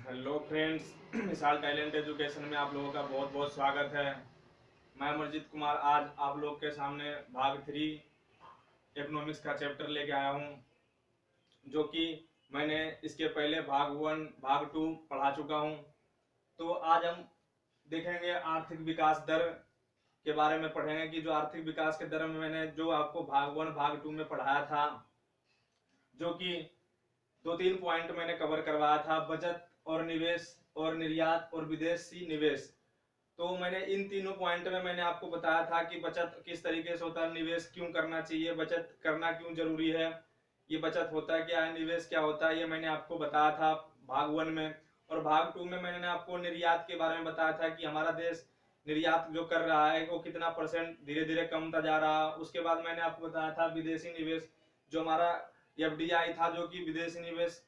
Hello friends, विशाल talent education में आप लोगों का बहुत बहुत स्वागत है। मैं अमरजीत कुमार आज आप लोग के सामने भाग 3 इकोनॉमिक्स का चैप्टर लेके आया हूँ, जो कि मैंने इसके पहले भाग 1 भाग 2 पढ़ा चुका हूँ। तो आज हम देखेंगे आर्थिक विकास दर के बारे में पढ़ेंगे कि जो आर्थिक विकास के दर में मैंने जो आपको भाग 1 भाग 2 में पढ़ाया था, जो कि 2-3 पॉइंट मैंने कवर करवाया था, बचत और निवेश और निर्यात और विदेशी निवेश। तो मैंने इन तीनों पॉइंट में मैंने आपको बताया था कि बचत किस तरीके से होता है, निवेश क्यों करना चाहिए, बचत करना क्यों जरूरी है, ये बचत होता है क्या है, निवेश क्या होता है, ये मैंने आपको बताया था भाग 1 में। और भाग 2 में मैंने आपको निर्यात के बारे में बताया था कि हमारा देश निर्यात जो कर रहा है वो कितना परसेंट धीरे धीरे कमता जा रहा है। उसके बाद मैंने आपको बताया था विदेशी निवेश, जो हमारा एफडीआई था, जो कि विदेशी निवेश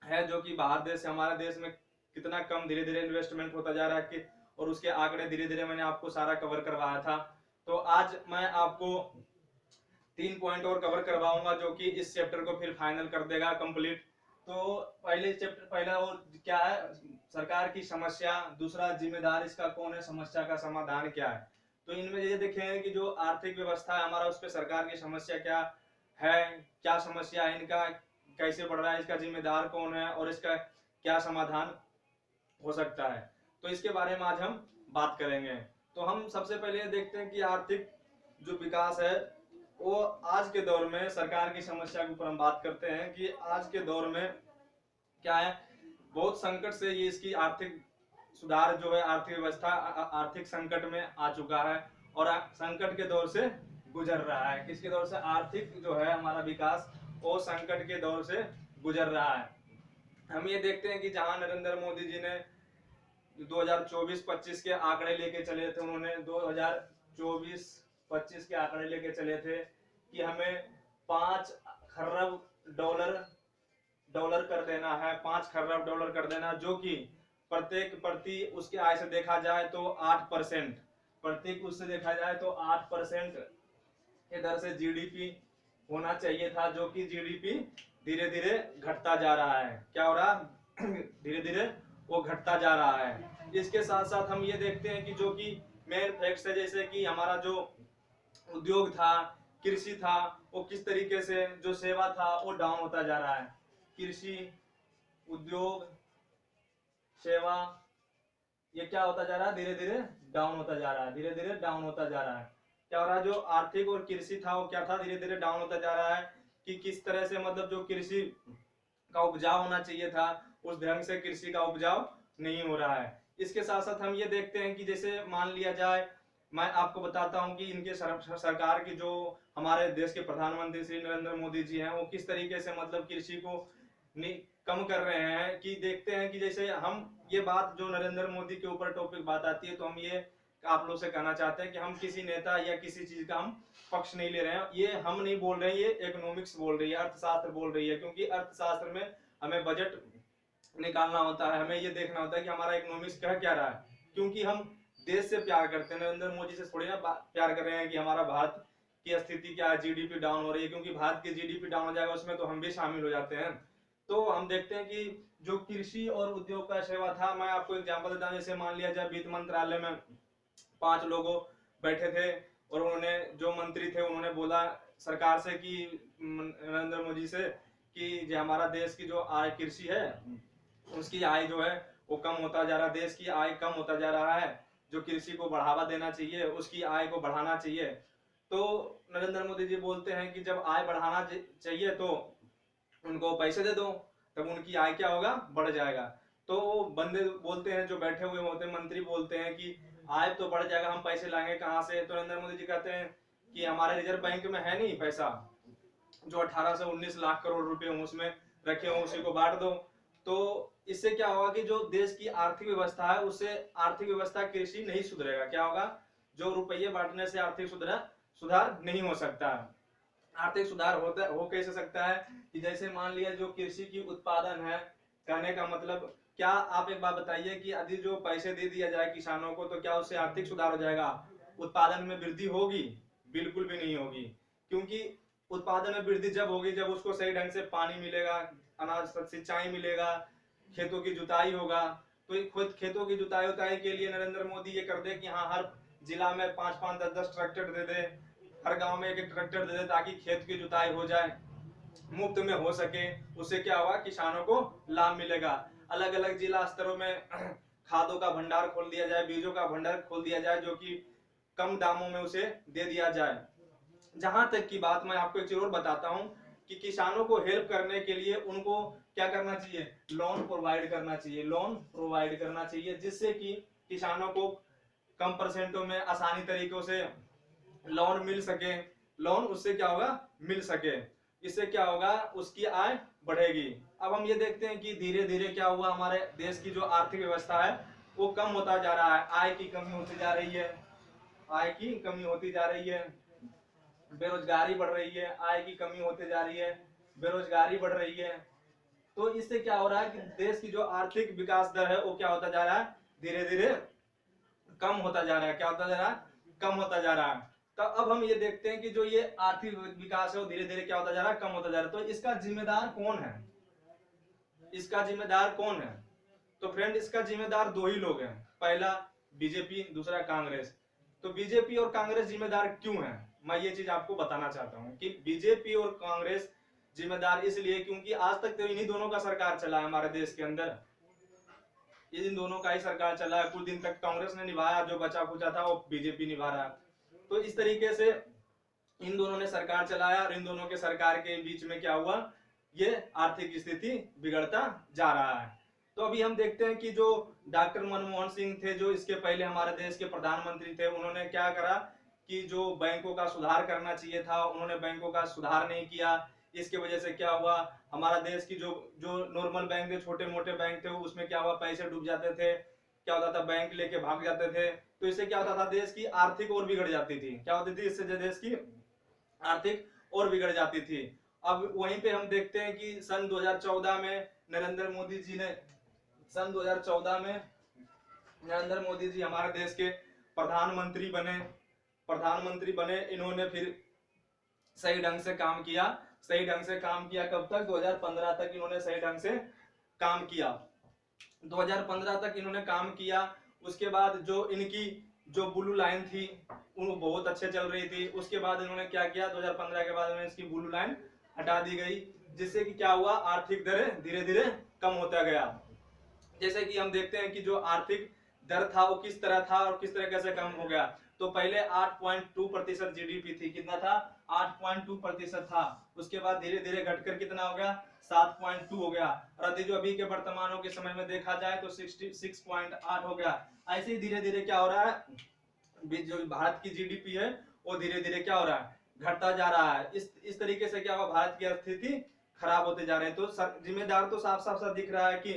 है, जो कि बाहर देश से हमारे देश में कितना कम धीरे धीरे इन्वेस्टमेंट होता जा रहा है कि, और उसके आंकड़े धीरे धीरे मैंने आपको सारा कवर करवाया था। तो आज मैं आपको 3 पॉइंट और कवर करवाऊंगा, जो कि इस चैप्टर को फिर फाइनल कर देगा कंप्लीट। तो पहला वो क्या है, सरकार की समस्या, दूसरा जिम्मेदार इसका कौन है, समस्या का समाधान क्या है। तो इनमें ये देखेंगे कि जो आर्थिक व्यवस्था है हमारा, उस पर सरकार की समस्या क्या है, क्या समस्या है इनका, कैसे बढ़ रहा है, इसका जिम्मेदार कौन है और इसका क्या समाधान हो सकता है। तो इसके बारे में आज हम बात करेंगे। तो हम सबसे पहले देखते हैं कि आर्थिक जो विकास है वो आज के दौर में सरकार की समस्या के ऊपर हम बात करते हैं कि आज के दौर में क्या है, बहुत संकट से ये इसकी आर्थिक सुधार जो है, आर्थिक व्यवस्था आर्थिक संकट में आ चुका है और संकट के दौर से गुजर रहा है। किसके दौर से, आर्थिक जो है हमारा विकास वो संकट के दौर से गुजर रहा है। हम ये देखते हैं कि जहां नरेंद्र मोदी जी ने 2024-25 के आंकड़े लेके चले थे, उन्होंने 2024-25 के आंकड़े लेके चले थे कि हमें 5 खरब डॉलर कर देना है, 5 खरब डॉलर कर देना, जो कि प्रति उसके आय से देखा जाए तो 8%, प्रत्येक उससे देखा जाए तो 8% के दर से जीडीपी होना चाहिए था, जो कि जीडीपी धीरे धीरे घटता जा रहा है। क्या हो रहा है, धीरे धीरे वो घटता जा रहा है। इसके साथ साथ हम ये देखते हैं कि जो कि मेन फैक्ट्स है, जैसे कि हमारा जो उद्योग था, कृषि था, वो किस तरीके से, जो सेवा था वो डाउन होता जा रहा है। कृषि, उद्योग, सेवा, ये क्या होता जा रहा है, धीरे धीरे डाउन होता जा रहा है, धीरे धीरे डाउन होता जा रहा है। क्या हो रहा है, जो आर्थिक और कृषि था वो क्या था, धीरे धीरे डाउन होता जा रहा है। कि किस तरह से, मतलब जो कृषि का उपजाऊ होना चाहिए था उस ढंग से कृषि का उपजाऊ नहीं हो रहा है। इसके साथ साथ हम ये देखते हैं कि जैसे मान लिया जाए, मैं आपको बताता हूं कि इनके सरकार की जो हमारे देश के प्रधानमंत्री श्री नरेंद्र मोदी जी हैं, वो किस तरीके से मतलब कृषि को कम कर रहे हैं। कि देखते हैं कि जैसे हम ये बात जो नरेंद्र मोदी के ऊपर टॉपिक बात आती है, तो हम ये आप लोग से कहना चाहते हैं कि हम किसी नेता या किसी चीज का हम पक्ष नहीं ले रहे हैं, ये हम नहीं बोल रहे हैं, ये इकोनॉमिक्स बोल रही है, अर्थशास्त्र बोल रही है। क्योंकि अर्थशास्त्र में हमें बजट निकालना होता है, हमें ये देखना होता है कि हमारा इकोनॉमिक्स कह क्या रहा है। क्योंकि हम देश से प्यार करते हैं, नरेंद्र मोदी से थोड़ी ना प्यार कर रहे हैं कि हमारा भारत की स्थिति क्या है, जीडीपी डाउन हो रही है। क्योंकि भारत की जीडीपी डाउन हो जाएगा उसमें तो हम भी शामिल हो जाते हैं। तो हम देखते हैं कि जो कृषि और उद्योग का सेवा था, मैं आपको एग्जांपल देता हूं, जैसे मान लिया जाए वित्त मंत्रालय में 5 लोगों बैठे थे और उन्होंने, जो मंत्री थे, उन्होंने बोला सरकार से कि नरेंद्र मोदी से कि जो हमारा देश की जो आय कृषि है उसकी आय जो है वो कम होता जा रहा है, देश की आय कम होता जा रहा है, जो कृषि को बढ़ावा देना चाहिए, उसकी आय को बढ़ाना चाहिए। तो नरेंद्र मोदी जी बोलते हैं कि जब आय बढ़ाना चाहिए तो उनको पैसे दे दो, तब उनकी आय क्या होगा, बढ़ जाएगा। तो बंदे बोलते हैं, जो बैठे हुए होते हैं मंत्री बोलते हैं कि आय तो बढ़ जाएगा, हम पैसे लाएंगे कहाँ से। तो नरेंद्र मोदी जी कहते हैं कि हमारे रिजर्व बैंक में है नहीं पैसा, जो 18 से 19 लाख करोड़ रुपए उसमें रखे हो, उसी को बांट दो। तो इससे क्या होगा कि जो देश की आर्थिक व्यवस्था है, उससे आर्थिक व्यवस्था कृषि नहीं सुधरेगा। क्या होगा, जो रुपये बांटने से आर्थिक सुधार नहीं हो सकता। आर्थिक सुधार होता हो कैसे सकता है कि जैसे मान लिया जो कृषि की उत्पादन है, कहने का मतलब क्या, आप एक बात बताइए कि यदि जो पैसे दे दिया जाए किसानों को, तो क्या उससे आर्थिक सुधार हो जाएगा, उत्पादन में वृद्धि होगी? बिल्कुल भी नहीं होगी। क्योंकि उत्पादन में वृद्धि जब होगी जब उसको सही ढंग से पानी मिलेगा, अनाज सिंचाई मिलेगा, खेतों की जुताई होगा, तो खुद खेतों की जुताई उताई के लिए नरेंद्र मोदी ये कर दे कि हाँ हर जिला में 5-5, 10-10 ट्रैक्टर दे दे, हर गांव में एक ट्रैक्टर दे दे, ताकि खेत की जुताई हो जाए, मुफ्त में हो सके। उससे क्या होगा, किसानों को लाभ मिलेगा। अलग अलग जिला स्तरों में खादों का भंडार खोल दिया जाए, बीजों का भंडार खोल दिया जाए, जो कि कम दामों में उसे दे दिया जाए। जहां तक की बात, मैं आपको एक चीज और बताता हूं कि किसानों को हेल्प करने के लिए उनको क्या करना चाहिए, लोन प्रोवाइड करना चाहिए, लोन प्रोवाइड करना चाहिए, जिससे कि किसानों को कम परसेंटों में आसानी तरीकों से लोन मिल सके। लोन उससे क्या होगा, मिल सके, इससे क्या होगा, उसकी आय बढ़ेगी। अब हम ये देखते हैं कि धीरे धीरे क्या हुआ, हमारे देश की जो आर्थिक व्यवस्था है वो कम होता जा रहा है, आय की कमी होती जा रही है, आय की कमी होती जा रही है, बेरोजगारी बढ़ रही है, आय की कमी होती जा रही है, बेरोजगारी बढ़ रही है। तो इससे क्या हो रहा है कि देश की जो आर्थिक विकास दर है वो क्या होता जा रहा है, धीरे धीरे कम होता जा रहा है। क्या होता जा रहा है, कम होता जा रहा है। तो अब हम ये देखते हैं कि जो ये आर्थिक विकास है वो धीरे धीरे क्या होता जा रहा है, कम होता जा रहा है। तो इसका जिम्मेदार कौन है, इसका जिम्मेदार कौन है? तो फ्रेंड, इसका जिम्मेदार दो ही लोग हैं, पहला बीजेपी, दूसरा कांग्रेस। तो बीजेपी और कांग्रेस जिम्मेदार क्यों है, मैं ये चीज आपको बताना चाहता हूँ कि बीजेपी और कांग्रेस जिम्मेदार इसलिए क्योंकि आज तक तो इन्हीं दोनों का सरकार चला है हमारे देश के अंदर, इन दोनों का ही सरकार चला है। कुछ दिन तक कांग्रेस ने निभाया, जो बचा खुचा था वो बीजेपी निभा रहा है। तो इस तरीके से इन दोनों ने सरकार चलाया, और इन दोनों के सरकार के बीच में क्या हुआ, ये आर्थिक स्थिति बिगड़ता जा रहा है। तो अभी हम देखते हैं कि जो डॉक्टर मनमोहन सिंह थे, जो इसके पहले हमारे देश के प्रधानमंत्री थे, उन्होंने क्या करा कि जो बैंकों का सुधार करना चाहिए था, उन्होंने बैंकों का सुधार नहीं किया। इसकी वजह से क्या हुआ, हमारा देश की जो जो नॉर्मल बैंक थे, छोटे मोटे बैंक थे, उसमें क्या हुआ, पैसे डूब जाते थे, क्या होता था, बैंक लेके भाग जाते थे। तो इससे क्या होता था, देश की आर्थिक और बिगड़ जाती थी। क्या होती थी, इससे देश की आर्थिक और बिगड़ जाती थी। अब वहीं पे हम देखते हैं कि सन 2014 में नरेंद्र मोदी जी ने, सन 2014 में नरेंद्र मोदी जी हमारे देश के प्रधानमंत्री बने, इन्होंने फिर सही ढंग से काम किया, सही ढंग से काम किया। कब तक, 2015 तक इन्होंने सही ढंग से काम किया, 2015 तक इन्होंने काम किया। उसके बाद जो इनकी जो ब्लू लाइन थी वो बहुत अच्छे चल रही थी। उसके बाद इन्होंने क्या किया, 2015 के बाद इन्होंने इसकी ब्लू लाइन हटा दी गई, जिससे कि क्या हुआ, आर्थिक दर धीरे धीरे कम होता गया। जैसे कि हम देखते हैं कि जो आर्थिक दर था वो किस तरह था और किस तरीके से कम हो गया। तो पहले 8.2% जीडीपी थी, कितना था, 8.2% था। उसके बाद धीरे धीरे घटकर कितना हो गया, 7.2 हो गया। और अभी के वर्तमानों के समय में देखा जाए तो 66.8 हो गया। ऐसे ही धीरे धीरे क्या हो रहा है, जो भारत की जीडीपी है वो धीरे धीरे क्या हो रहा है, घटता जा रहा है। इस तरीके से क्या हुआ, भारत की स्थिति खराब होते जा रहे हैं। तो जिम्मेदार तो साफ साफ दिख रहा है कि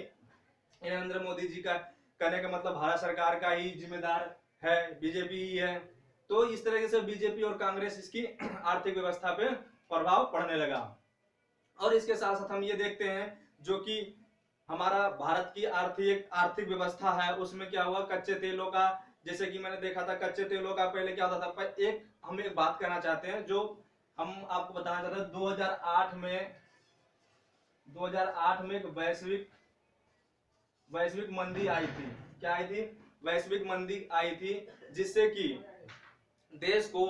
नरेंद्र मोदी जी का कहने का मतलब भारत सरकार का ही जिम्मेदार है, बीजेपी ही है। तो इस तरीके से बीजेपी और कांग्रेस इसकी आर्थिक व्यवस्था पे प्रभाव पड़ने लगा। और इसके साथ साथ हम ये देखते हैं जो कि हमारा भारत की आर्थिक व्यवस्था है, उसमें क्या हुआ, कच्चे तेलों का, जैसे कि मैंने देखा था कच्चे तेलों का पहले क्या होता था। पर हम एक बात करना चाहते हैं, जो हम आपको बताना चाहते हैं, 2008 में एक वैश्विक मंदी आई थी। क्या आई थी, वैश्विक मंदी आई थी, जिससे कि देश को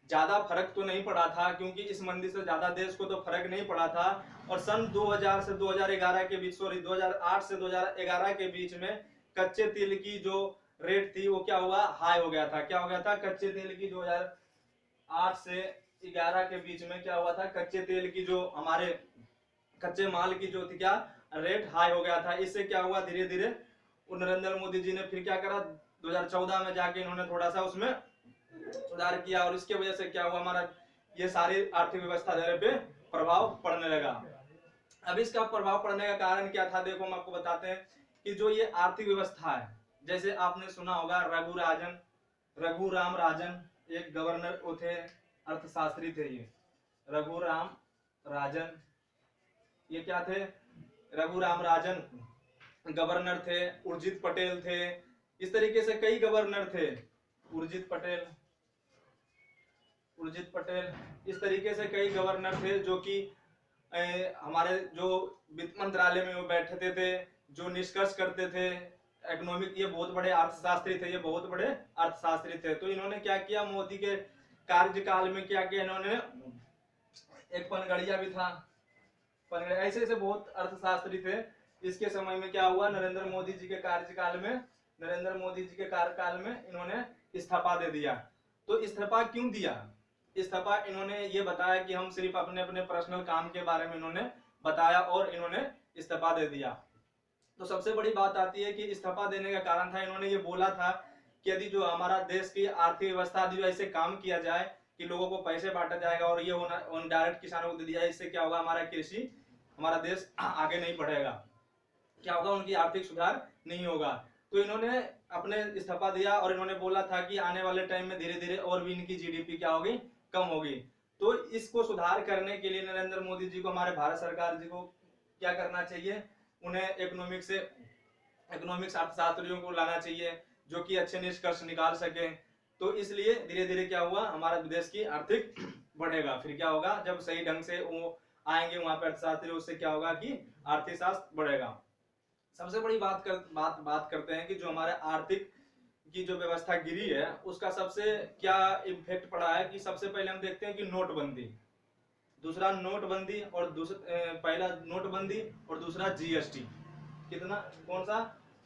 ज्यादा फर्क तो नहीं पड़ा था, क्योंकि इस मंदी से ज्यादा देश को तो फर्क नहीं पड़ा था। और सन 2000 से 2011 के बीच, 2008 से 2011 के बीच में कच्चे तेल की जो रेट थी वो क्या हुआ, हाई हो गया था। क्या हो गया था, कच्चे तेल की 2008 से 11 के बीच में क्या हुआ था, कच्चे तेल की जो हमारे कच्चे माल की जो थी क्या रेट हाई हो गया था। इससे क्या हुआ, धीरे धीरे नरेंद्र मोदी जी ने फिर क्या करा, 2014 में जाके इन्होंने थोड़ा सा उसमें सुधार किया, और इसके वजह से क्या हुआ, हमारा ये सारी आर्थिक व्यवस्था पे प्रभाव पड़ने लगा। अब इसका प्रभाव पड़ने का कारण क्या था, देखो हम आपको बताते हैं कि जो ये आर्थिक व्यवस्था है, जैसे आपने सुना होगा रघुराम राजन, एक गवर्नर थे, अर्थशास्त्री थे ये रघुराम राजन। ये क्या थे, रघुराम राजन गवर्नर थे। उर्जित पटेल थे, इस तरीके से कई गवर्नर थे। उर्जित पटेल, इस तरीके से कई गवर्नर थे जो कि हमारे जो वित्त मंत्रालय में वो बैठते थे, जो निष्कर्ष करते थे इकोनॉमिक, ये बहुत बड़े अर्थशास्त्री थे, ये बहुत बड़े अर्थशास्त्री थे। तो इन्होंने क्या किया, मोदी के कार्यकाल में क्या किया इन्होंने, एक पनगड़िया भी था, पनगड़िया, ऐसे ऐसे बहुत अर्थशास्त्री थे। इसके समय में क्या हुआ, नरेंद्र मोदी जी के कार्यकाल में, नरेंद्र मोदी जी के कार्यकाल में इन्होंने इस्तीफा दे दिया। तो इस्तीफा क्यों दिया, इस्तीफा इन्होंने ये बताया कि हम सिर्फ अपने अपने पर्सनल काम के बारे में इन्होंने बताया और इन्होंने इस्तीफा दे दिया। तो सबसे बड़ी बात आती है कि इस्तीफा देने का कारण था, इन्होंने ये बोला था कि यदि जो हमारा देश की आर्थिक व्यवस्था यदि ऐसे काम किया जाए कि लोगों को पैसे बांटा जाएगा और ये होना डायरेक्ट किसानों को दे दिया जाए, इससे क्या होगा, हमारा कृषि, हमारा देश आगे नहीं बढ़ेगा, क्या होगा, उनकी आर्थिक सुधार नहीं होगा। तो इन्होंने अपने इस्तीफा दिया और इन्होंने बोला था कि आने वाले टाइम में धीरे धीरे और भी इनकी जीडीपी क्या होगी, कम होगी। तो इसको सुधार करने के लिए नरेंद्र मोदी जी को, हमारे भारत सरकार जी को क्या करना चाहिए, उन्हें इकोनॉमिक्स अर्थशास्त्रियों को लाना चाहिए जो कि अच्छे निष्कर्ष निकाल सके। तो इसलिए धीरे धीरे क्या हुआ, हमारा देश की आर्थिक बढ़ेगा। फिर क्या होगा, जब सही ढंग से वो आएंगे वहां पर अर्थशास्त्री, उससे क्या होगा कि आर्थिक शास्त्र बढ़ेगा। सबसे बड़ी बात करते हैं कि जो हमारे आर्थिक की जो व्यवस्था गिरी है उसका सबसे क्या इम्फेक्ट पड़ा है, कि सबसे पहले हम देखते हैं कि नोटबंदी, दूसरा नोटबंदी और पहला नोटबंदी और दूसरा जीएसटी। कितना, कौन सा,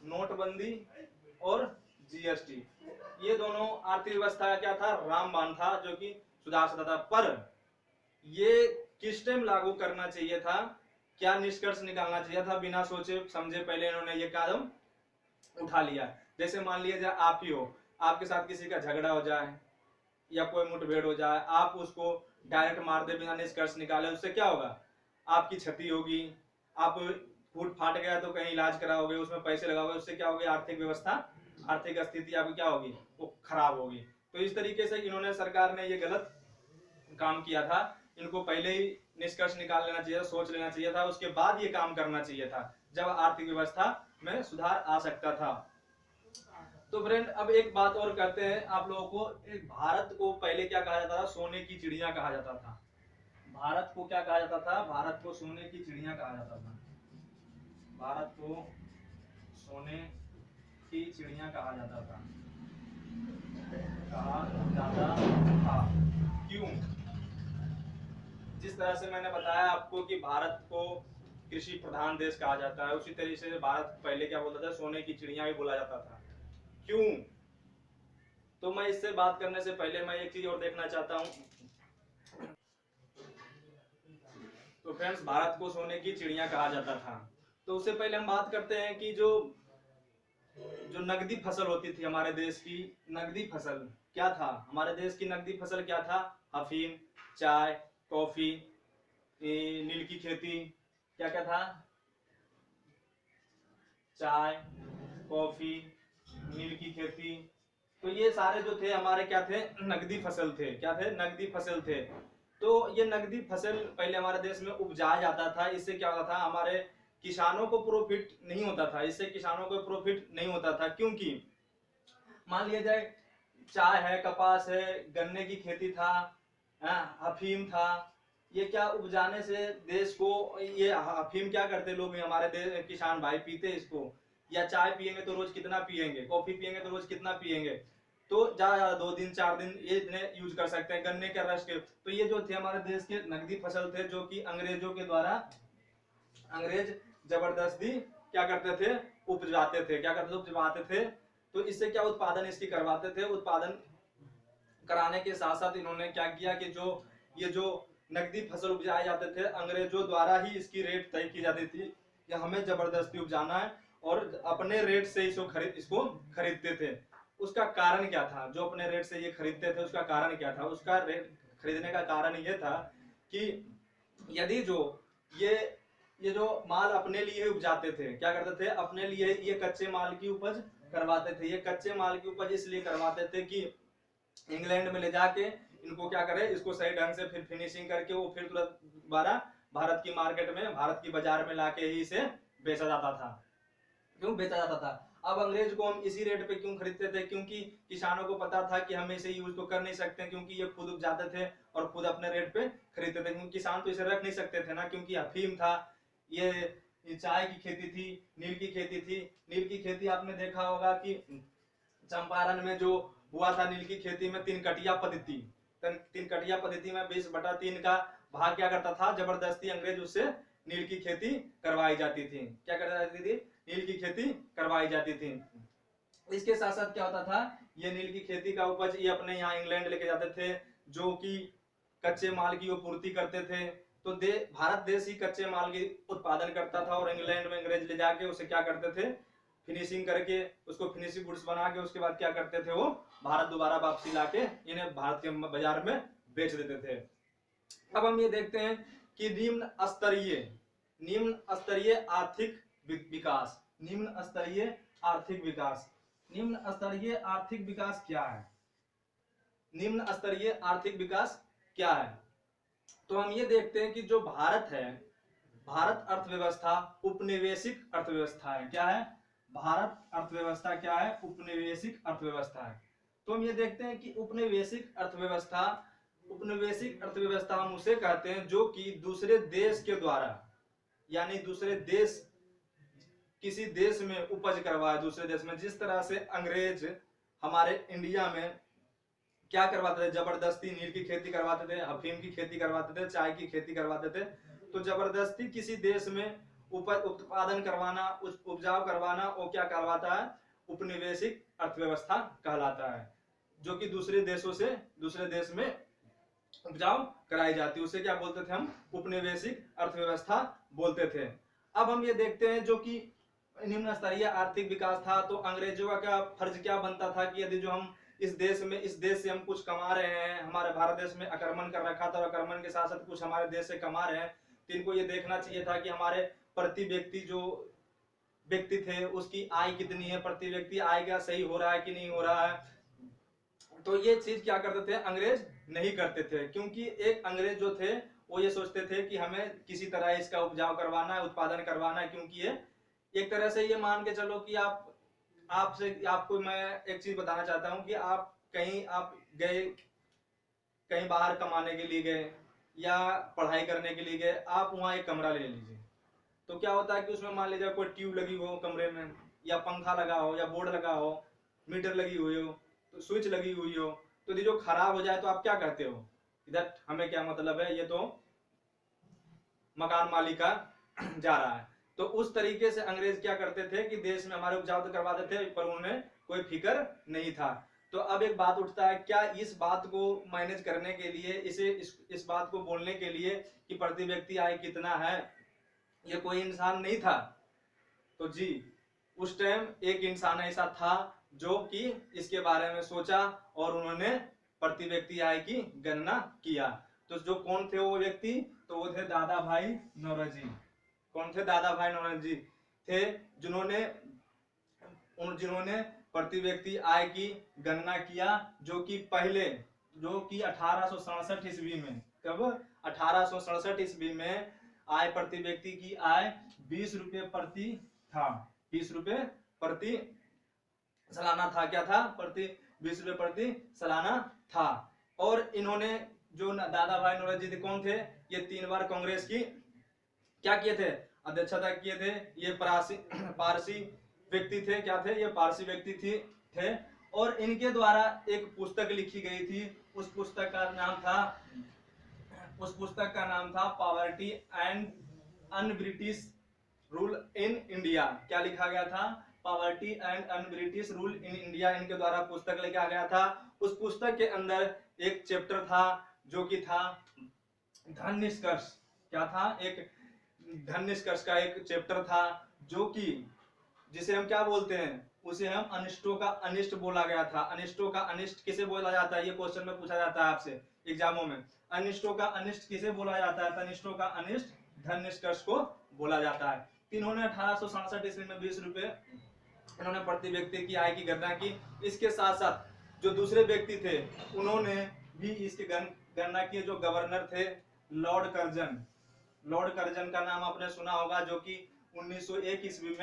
नोटबंदी और जीएसटी, ये दोनों आर्थिक व्यवस्था का क्या था, रामबाण था, जो कि सुधार सकता था। पर ये किस टाइम लागू करना चाहिए था, क्या निष्कर्ष निकालना चाहिए था, बिना सोचे समझे पहले इन्होंने ये कदम उठा लिया। जैसे मान लिया जाए आप ही हो, आपके साथ किसी का झगड़ा हो जाए या कोई मुठभेड़ हो जाए, आप उसको डायरेक्ट मार दे बिना निष्कर्ष निकाले, उससे क्या होगा, आपकी क्षति होगी, आप फूट फाट गया तो कहीं इलाज कराओगे, उसमें पैसे लगाओगे, उससे क्या होगी, आर्थिक व्यवस्था, आर्थिक स्थिति आपकी क्या होगी, वो खराब होगी। तो इस तरीके से इन्होंने, सरकार ने ये गलत काम किया था, इनको पहले ही निष्कर्ष निकाल लेना चाहिए, सोच लेना चाहिए था, उसके बाद ये काम करना चाहिए था, जब आर्थिक व्यवस्था में सुधार आ सकता था। तो फ्रेंड अब एक बात और करते हैं आप लोगों को, एक भारत को पहले क्या कहा जाता था, सोने की चिड़िया कहा जाता था। भारत को क्या कहा जाता था, भारत को सोने की चिड़िया कहा जाता था, भारत को सोने की चिड़िया कहा जाता था, क्यों, जिस तरह से मैंने बताया आपको कि भारत को कृषि प्रधान देश कहा जाता है, उसी तरीके से भारत पहले क्या बोलता था, सोने की चिड़िया भी बोला जाता था। क्यों, तो मैं इससे बात करने से पहले मैं एक चीज और देखना चाहता हूं। तो फ्रेंड्स, भारत को सोने की चिड़िया कहा जाता था, तो उससे पहले हम बात करते हैं कि जो नकदी फसल होती थी हमारे देश की, नकदी फसल क्या था, हमारे देश की नकदी फसल क्या था, अफीम, चाय, कॉफी, नील की खेती, क्या क्या था, चाय, कॉफी, नील की खेती। तो ये सारे जो थे हमारे क्या थे, नकदी फसल थे, क्या थे, नकदी फसल थे। तो ये नकदी फसल पहले हमारे देश में उपजाया जाता था, इससे क्या होता था, हमारे किसानों को प्रॉफिट नहीं होता था, इससे किसानों को प्रॉफिट नहीं होता था, क्योंकि मान लिया जाए चाय है, कपास है, गन्ने की खेती था, अफीम था, ये क्या उपजाने से देश को, ये अफीम क्या करते लोग हमारे देश किसान भाई पीते इसको, या चाय पियेंगे तो रोज कितना पियेंगे, कॉफी पियेंगे तो रोज कितना पियेंगे, तो ज्यादा 2 दिन 4 दिन ये इतने यूज कर सकते हैं गन्ने के रस के। तो ये जो थे हमारे देश के नकदी फसल थे, जो कि अंग्रेजों के द्वारा, अंग्रेज जबरदस्ती क्या करते थे, उपजाते थे, क्या करते थे, उपजाते थे। तो इससे क्या उत्पादन इसकी करवाते थे, उत्पादन कराने के साथ साथ इन्होंने क्या किया कि ये जो नकदी फसल उपजाए जाते थे, अंग्रेजों द्वारा ही इसकी रेट तय की जाती थी कि हमें जबरदस्ती उपजाना है, और अपने रेट से इसको खरीदते थे। उसका कारण क्या था, जो अपने रेट से ये खरीदते थे उसका कारण क्या था, उसका रेट खरीदने का कारण ये था कि यदि जो ये जो माल अपने लिए उपजाते थे, क्या करते थे, अपने लिए ये कच्चे माल की उपज करवाते थे। ये कच्चे माल की उपज इसलिए करवाते थे कि इंग्लैंड में ले जाके इनको क्या करे, इसको सही ढंग से फिर फिनिशिंग करके वो फिर तुरंत दोबारा भारत की मार्केट में, भारत की बाजार में लाके ही इसे बेचा जाता था। क्यों बेचा जाता था, अब अंग्रेज को हम इसी रेट पे क्यों खरीदते थे, क्योंकि किसानों को पता था कि हम इसे यूज तो कर नहीं सकते, क्योंकि ये खुद उपजाते थे और खुद अपने रेट पे खरीदते थे, क्योंकि किसान तो इसे रख नहीं सकते थे ना, क्योंकि अफीम था, ये ये चाय की खेती थी, नील की खेती थी। नील की खेती आपने देखा होगा कि चंपारण में जो हुआ था नील की खेती में, तीन कटिया पद्धति, तीन कटिया पद्धति में 20/3 का भाग क्या करता था, जबरदस्ती अंग्रेज उससे नील की खेती करवाई जाती थी। क्या करवाई जाती थी? नील की खेती करवाई जाती थी। इसके साथ साथ क्या होता था, ये नील की खेती का उपज ये अपने यहाँ इंग्लैंड लेके जाते थे, जो कि कच्चे माल की वो पूर्ति करते थे। तो भारत देश ही कच्चे माल की उत्पादन करता था और इंग्लैंड में अंग्रेज ले जाके उसे क्या करते थे, फिनिशिंग करके उसको फिनिशिंग गुड्स बना के उसके बाद क्या करते थे, वो भारत दोबारा वापसी लाके इन्हें भारत के बाजार में बेच देते थे। अब हम ये देखते हैं कि निम्न स्तरीय आर्थिक विकास, निम्न स्तरीय आर्थिक विकास, निम्न स्तरीय आर्थिक विकास क्या है? निम्न स्तरीय आर्थिक विकास क्या है? तो हम ये देखते हैं कि जो भारत है, भारत अर्थव्यवस्था उपनिवेशिक अर्थव्यवस्था है। क्या है? भारत अर्थव्यवस्था क्या है? उपनिवेशिक अर्थव्यवस्था है। तो हम ये देखते हैं कि उपनिवेशिक अर्थव्यवस्था हम उसे कहते हैं जो कि दूसरे देश के द्वारा, यानी दूसरे देश किसी देश में उपज करवाए, दूसरे देश में, जिस तरह से अंग्रेज हमारे इंडिया में क्या करवाते थे, जबरदस्ती नील की खेती करवाते थे, अफीम की खेती करवाते थे, चाय की खेती करवाते थे। तो जबरदस्ती किसी देश में उत्पादन करवाना, उपजाऊ करवाना, वो क्या करवाता है? उपनिवेशिक अर्थव्यवस्था कहलाता है, जो कि दूसरे देश में उपजाऊ कराई जाती है, उसे क्या बोलते थे हम? उपनिवेशिक अर्थव्यवस्था बोलते थे। अब हम ये देखते हैं जो कि निम्न स्तरीय आर्थिक विकास था, तो अंग्रेजों का क्या फर्ज क्या बनता था कि यदि जो हम इस देश से हम कुछ कमा रहे हैं, हमारे भारत देश में आक्रमण कर रखा था और आक्रमण के साथ साथ कुछ हमारे देश से कमा रहे हैं, तो इनको ये देखना चाहिए था कि हमारे प्रति व्यक्ति जो व्यक्ति थे उसकी आय कितनी है, प्रति व्यक्ति आय क्या सही हो रहा है कि नहीं हो रहा है। तो ये चीज क्या करते थे? अंग्रेज नहीं करते थे, क्योंकि एक अंग्रेज जो थे वो ये सोचते थे कि हमें किसी तरह इसका उपजाऊ करवाना है, उत्पादन करवाना है, क्योंकि ये एक तरह से ये मान के चलो कि आपको मैं एक चीज बताना चाहता हूँ कि आप गए कहीं बाहर कमाने के लिए गए या पढ़ाई करने के लिए गए, आप वहाँ एक कमरा ले लीजिए, तो क्या होता है कि उसमें मान लीजिए कोई ट्यूब लगी हो कमरे में, या पंखा लगा हो, या बोर्ड लगा हो, मीटर लगी हुई हो, तो स्विच लगी हुई हो, तो ये जो खराब हो जाए तो आप क्या कहते हो? इधर हमें क्या मतलब है, ये तो मकान मालिक का जा रहा है। तो उस तरीके से अंग्रेज क्या करते थे कि देश में हमारे उपजाऊ तो करवाते थे, पर उन्हें कोई फिक्र नहीं था। तो अब एक बात उठता है, क्या इस बात को मैनेज करने के लिए, इस बात को बोलने के लिए कि प्रति व्यक्ति आय कितना है, ये कोई इंसान नहीं था? तो जी, उस टाइम एक इंसान ऐसा था जो कि इसके बारे में सोचा और उन्होंने प्रति व्यक्ति आय की गणना किया। तो जो कौन थे वो व्यक्ति? तो वो थे दादा भाई नौरोजी। कौन थे? दादा भाई नौरोजी थे, जिन्होंने प्रति व्यक्ति आय की गणना किया, जो कि 1867 ईस्वी में, कब? 1867 ईस्वी में आय प्रति व्यक्ति की आय 20 रुपए प्रति था, 20 रुपए प्रति सालाना था। क्या था? 20 रुपए प्रति सालाना था। और इन्होंने जो दादा भाई नौरोजी थे, कौन थे? ये 3 बार कांग्रेस की क्या किए थे? अध्यक्षता किए थे। ये पारसी व्यक्ति थे। क्या थे? ये पारसी व्यक्ति थे। और इनके द्वारा एक पुस्तक लिखी गई थी, उस पुस्तक का नाम था poverty and un-British rule in India. क्या लिखा गया था? Poverty and un-British rule in India. इनके द्वारा पुस्तक लिखा गया था। उस पुस्तक के अंदर एक चैप्टर था जो कि था धन निष्कर्ष। क्या था? एक धन निष्कर्ष का एक चैप्टर था, जो कि जिसे हम क्या बोलते हैं? उसे हम अनिष्टों का अनिष्ट बोला गया था। अनिष्टों का अनिष्ट किसे बोला जाता है? ये क्वेश्चन में पूछा जाता है आपसे एग्जामों में। अनिष्टों का अनिष्ट किसे बोला जाता है? अनिष्टों का अनिष्ट धन निष्कर्ष को बोला जाता है। इन्होंने 1867 ईस्वी में 20 रुपए इन्होंने प्रति व्यक्ति की आय की गणना की। इसके साथ साथ जो दूसरे व्यक्ति थे उन्होंने भी इसकी गणना की। जो गवर्नर थे लॉर्ड कर्जन का नाम आपने सुना होगा, जो कि 1901 ईस्वी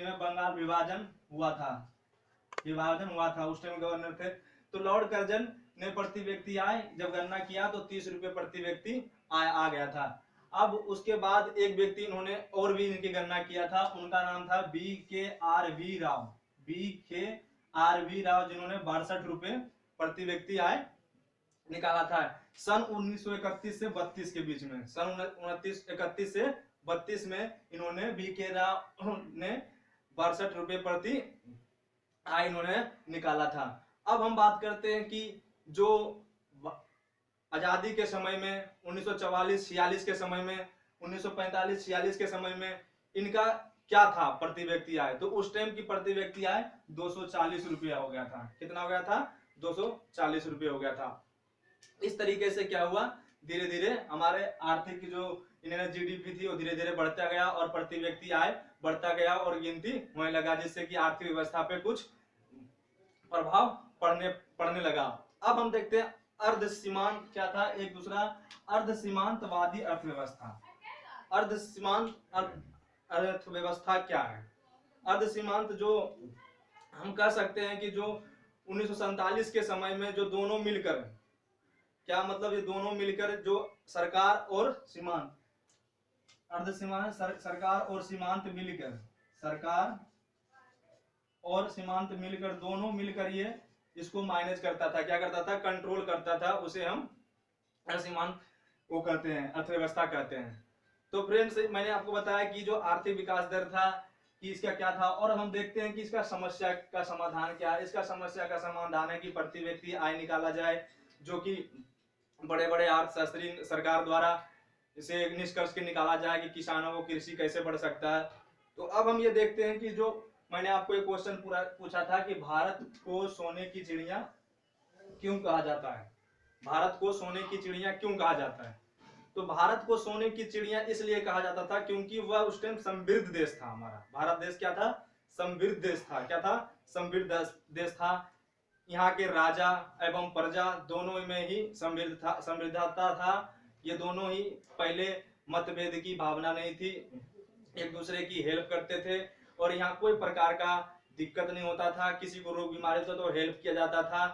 में बंगाल विभाजन हुआ था। उस टाइम गवर्नर थे। तो लॉर्ड कर्जन ने प्रति व्यक्ति आय जब गणना किया तो 30 रुपए प्रति व्यक्ति आय आ गया था। अब उसके बाद एक व्यक्ति इन्होंने और भी इनकी गणना किया था, उनका नाम था BKRV राव। BKRV राव, जिन्होंने 62 रुपए प्रति व्यक्ति आय निकाला था सन 1931 से 32 के बीच में। सन 1931 से 32 में इन्होंने BK राव ने 62 रुपए प्रति आय इन्होंने निकाला था। अब हम बात करते हैं कि जो आजादी के समय में 1944-46 के समय में, 1945-46 के समय में इनका क्या था प्रति व्यक्ति आय, तो उस टाइम की प्रति व्यक्ति आय 240 रुपया हो गया था। कितना हो गया था? 240 रुपये हो गया था। इस तरीके से क्या हुआ, धीरे धीरे हमारे आर्थिक जो इन्होंने GDP थी वो धीरे धीरे बढ़ता गया और प्रति व्यक्ति आय बढ़ता गया और गिनती होने लगा, जिससे कि आर्थिक व्यवस्था पे कुछ प्रभाव पड़ने लगा। अब हम देखते हैं अर्ध सीमांत क्या था, एक दूसरा अर्ध सीमांतवादी अर्थव्यवस्था। अर्ध सीमांत अर्थव्यवस्था क्या है? अर्ध सीमांत जो हम कह सकते हैं कि जो 1947 के समय में जो दोनों मिलकर, क्या मतलब ये दोनों मिलकर जो सरकार और सीमांत, अर्ध सीमांत सरकार और सीमांत मिलकर, सरकार और सीमांत मिलकर, दोनों मिलकर ये इसको मैनेज करता था, क्या करता था? कंट्रोल करता था। उसे हम सीमांत वो कहते हैं, अर्थव्यवस्था कहते हैं। तो फ्रेंड्स, मैंने आपको बताया कि जो आर्थिक विकास दर था कि इसका क्या था, और हम देखते हैं कि इसका समस्या का समाधान क्या है। इसका समस्या का समाधान है कि प्रति व्यक्ति आय निकाला जाए, जो कि बड़े बड़े अर्थशास्त्री सरकार द्वारा इसे निष्कर्ष के निकाला जाए कि किसानों को कृषि कैसे बढ़ सकता है। तो अब हम ये देखते हैं कि जो मैंने आपको एक क्वेश्चन पूछा था कि भारत को सोने की चिड़िया क्यों कहा जाता है? भारत को सोने की चिड़िया क्यों कहा जाता है? तो भारत को सोने की चिड़िया इसलिए कहा जाता था क्योंकि वह उस टाइम समृद्ध देश था। हमारा भारत देश क्या था? समृद्ध देश था। क्या था? समृद्ध देश था। यहाँ के राजा एवं प्रजा दोनों में ही समृद्धता था। ये दोनों ही पहले मतभेद की भावना नहीं थी, एक दूसरे की हेल्प करते थे और यहाँ कोई प्रकार का दिक्कत नहीं होता था। किसी को रोग बीमारी होता तो हेल्प किया जाता था,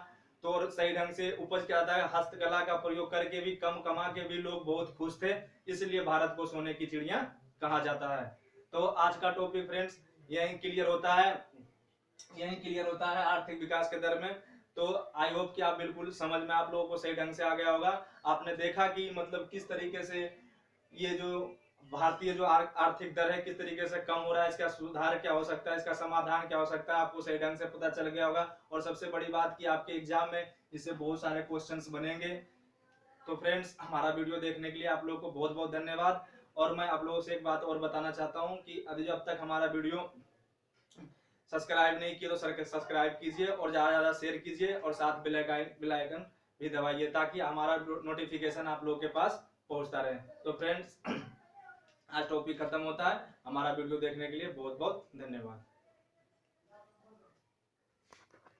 तो सही ढंग से उपज किया जाता है। हस्तकला का प्रयोग करके भी कम कमा के भी लोग बहुत खुश थे, इसलिए भारत को सोने की चिड़िया कहा जाता है। तो आज का टॉपिक फ्रेंड्स यही क्लियर होता है आर्थिक विकास के दर में। तो आई होप कि आप बिल्कुल समझ में आप लोगों को सही ढंग से आ गया होगा। आपने देखा कि मतलब किस तरीके से ये जो भारतीय जो आर्थिक दर है किस तरीके से कम हो रहा है, इसका सुधार क्या हो सकता है, इसका समाधान क्या हो सकता है, आपको सही ढंग से पता चल गया होगा। और सबसे बड़ी बात कि आपके एग्जाम में इससे बहुत सारे क्वेश्चंस बनेंगे। तो फ्रेंड्स, हमारा वीडियो देखने के लिए आप लोगों को बहुत बहुत धन्यवाद। और मैं आप लोगों से एक बात और बताना चाहता हूँ कि जब तक हमारा वीडियो सब्सक्राइब नहीं किया तो सब्सक्राइब कीजिए और ज्यादा शेयर कीजिए और साथ बेल आइकन भी दबाइए, ताकि हमारा नोटिफिकेशन आप लोगों के पास पहुंचता रहे। तो फ्रेंड्स, आज टॉपिक खत्म होता है। हमारा वीडियो देखने के लिए बहुत बहुत धन्यवाद।